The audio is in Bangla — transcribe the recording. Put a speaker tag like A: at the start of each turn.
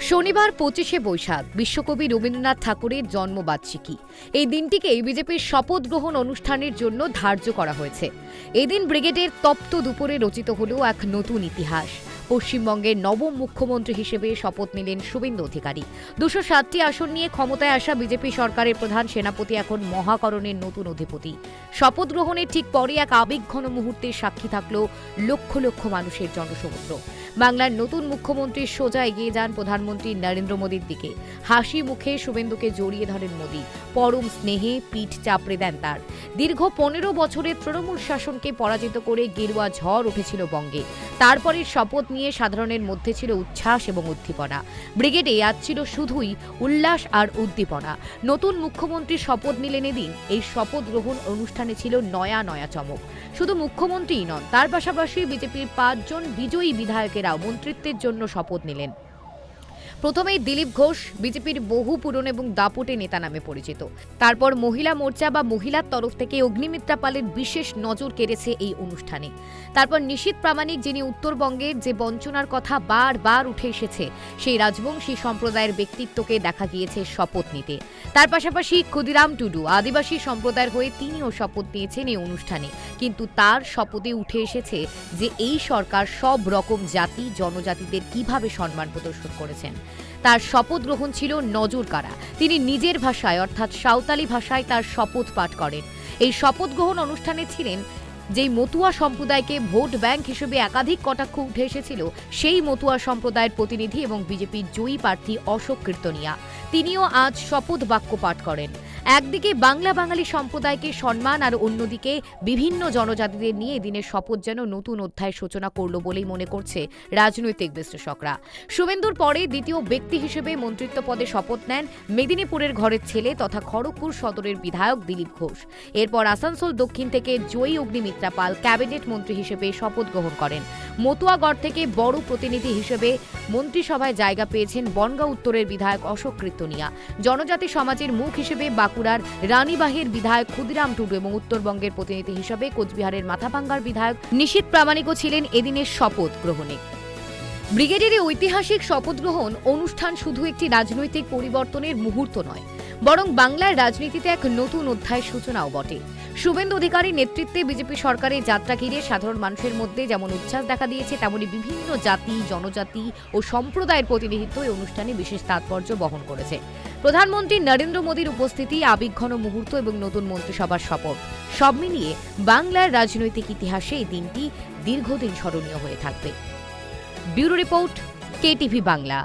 A: শনিবার ২৫শে বৈশাখ বিশ্বকবি রবীন্দ্রনাথ ঠাকুরের জন্মবার্ষিকী। এই দিনটিকেই বিজেপির শপথ গ্রহণ অনুষ্ঠানের জন্য ধার্য করা হয়েছে। এদিন ব্রিগেডের তপ্ত দুপুরে রচিত হল এক নতুন ইতিহাস। পশ্চিমবঙ্গের নবম মুখ্যমন্ত্রী হিসেবে শপথ নিলেন শুভেন্দু অধিকারী। ২৬০টি আসন নিয়ে ক্ষমতায় আসা বিজেপি সরকারের প্রধান সেনাপতি এখন মহাকরণের নতুন অধিপতি। শপথ গ্রহণের ঠিক পরে এক আবেগঘন মুহূর্তের সাক্ষী থাকল লক্ষ লক্ষ মানুষের জনসমুদ্র। বাংলার নতুন মুখ্যমন্ত্রী সোজা এগিয়ে যান প্রধানমন্ত্রী নরেন্দ্র মোদীর দিকে। হাসি মুখে শুভেন্দুকে জড়িয়ে ধরেন মোদী। পরম স্নেহে পিঠ চাপড়ে দেন তার। দীর্ঘ ১৫ বছরের তৃণমূল শাসনকে পরাজিত করে গেরুয়া ঝড় উঠেছিল বঙ্গে। তারপরে শপথ নিয়ে সাধারণের মধ্যে ছিল উচ্ছ্বাস এবং উদ্দীপনা। ব্রিগেডে আজ ছিল শুধুই উল্লাস আর উদ্দীপনা। নতুন মুখ্যমন্ত্রী শপথ নিলেন এদিন। এই শপথ গ্রহণ অনুষ্ঠানে ছিল নয়া নয়া চমক। শুধু মুখ্যমন্ত্রীই নন, তার পাশাপাশি বিজেপির ৫ জন বিজয়ী বিধায়কেরাও মন্ত্রিত্বের জন্য শপথ নিলেন। প্রথমেই দিলীপ ঘোষ, বিজেপির বহু পুরনো এবং দাপুটে নেতা নামে পরিচিত। তারপর মহিলা মোর্চা বা মহিলার তরফ থেকে অগ্নিমিত্রা পালের বিশেষ নজর কেড়েছে এই অনুষ্ঠানে। তারপর নিশীথ প্রামাণিক, যিনি উত্তরবঙ্গের যে বঞ্চনার কথা বারবার উঠে এসেছে, সেই রাজবংশী সম্প্রদায়ের ব্যক্তিত্বকে দেখা গিয়েছে শপথ নিতে। তার পাশাপাশি ক্ষুদিরাম টুডু, আদিবাসী সম্প্রদায়ের হয়ে তিনিও শপথ নিয়েছেন এই অনুষ্ঠানে। কিন্তু তার শপথে উঠে এসেছে যে এই সরকার সব রকম জাতি জনজাতিদের কিভাবে সম্মান প্রদর্শন করেছেন। তার শপথ গ্রহণ ছিল নজর কাড়া। তিনি নিজের ভাষায় অর্থাৎ সাঁওতালি ভাষায় তার শপথ পাঠ করেন। এই শপথ গ্রহণ অনুষ্ঠানে ছিলেন যেই মতুয়া সম্প্রদায়কে ভোট ব্যাংক হিসেবে একাধিক কটাক্ষ উঠে এসেছিল, সেই মতুয়া সম্প্রদায়ের প্রতিনিধি এবং বিজেপির জয়ী প্রার্থী অশোক কীর্তনিয়া, তিনিও আজ শপথ বাক্য পাঠ করেন। একদিকে বাংলা বাঙালি সম্প্রদায়কে সম্মান আর অন্যদিকে বিভিন্ন জনজাতিদের নিয়ে এদিনের শপথ যেন নতুন অধ্যায়ের সূচনা করল বলেই মনে করছে রাজনৈতিক বিশ্লেষকরা। শুভেন্দুর পরে দ্বিতীয় ব্যক্তি হিসেবে মন্ত্রিত্ব পদে শপথ নেন মেদিনীপুরের ঘরের ছেলে তথা খড়গপুর সদরের বিধায়ক দিলীপ ঘোষ। এরপর আসানসোল দক্ষিণ থেকে জয়ী অগ্নিমিত্রা পাল ক্যাবিনেট মন্ত্রী হিসেবে শপথ গ্রহণ করেন। মতুয়াগড় থেকে বড় প্রতিনিধি হিসেবে মন্ত্রিসভায় জায়গা পেয়েছেন বনগাঁ উত্তরের বিধায়ক অশোক কীর্তনিয়া। জনজাতি সমাজের মুখ হিসেবে বাঁকুড়ার রানীবাহের বিধায়ক ক্ষুদিরাম টুডু এবং উত্তরবঙ্গের প্রতিনিধি হিসেবে কোচবিহারের মাথাভাঙ্গার বিধায়ক নিশীথ প্রামাণিকও ছিলেন এদিনের শপথ গ্রহণে। ব্রিগেডের ঐতিহাসিক শপথ গ্রহণ অনুষ্ঠান শুধু একটি রাজনৈতিক পরিবর্তনের মুহূর্ত নয়, বরং বাংলার রাজনীতিতে এক নতুন অধ্যায়ের সূচনাও বটে। শুভেন্দু অধিকারীর নেতৃত্বে বিজেপি সরকারের যাত্রা ঘিরে সাধারণ মানুষের মধ্যে যেমন উচ্ছ্বাস দেখা দিয়েছে, তেমনি বিভিন্ন জাতি জনজাতি ও সম্প্রদায়ের প্রতিনিধিত্ব এই অনুষ্ঠানে বিশেষ তাৎপর্য বহন করেছে। প্রধানমন্ত্রী নরেন্দ্র মোদীর উপস্থিতি, আবেগঘন মুহূর্ত এবং নতুন মন্ত্রিসভার শপথ, সব মিলিয়ে বাংলার রাজনৈতিক ইতিহাসে এই দিনটি দীর্ঘদিন স্মরণীয় হয়ে থাকবে। Bureau report, KTV Bangla.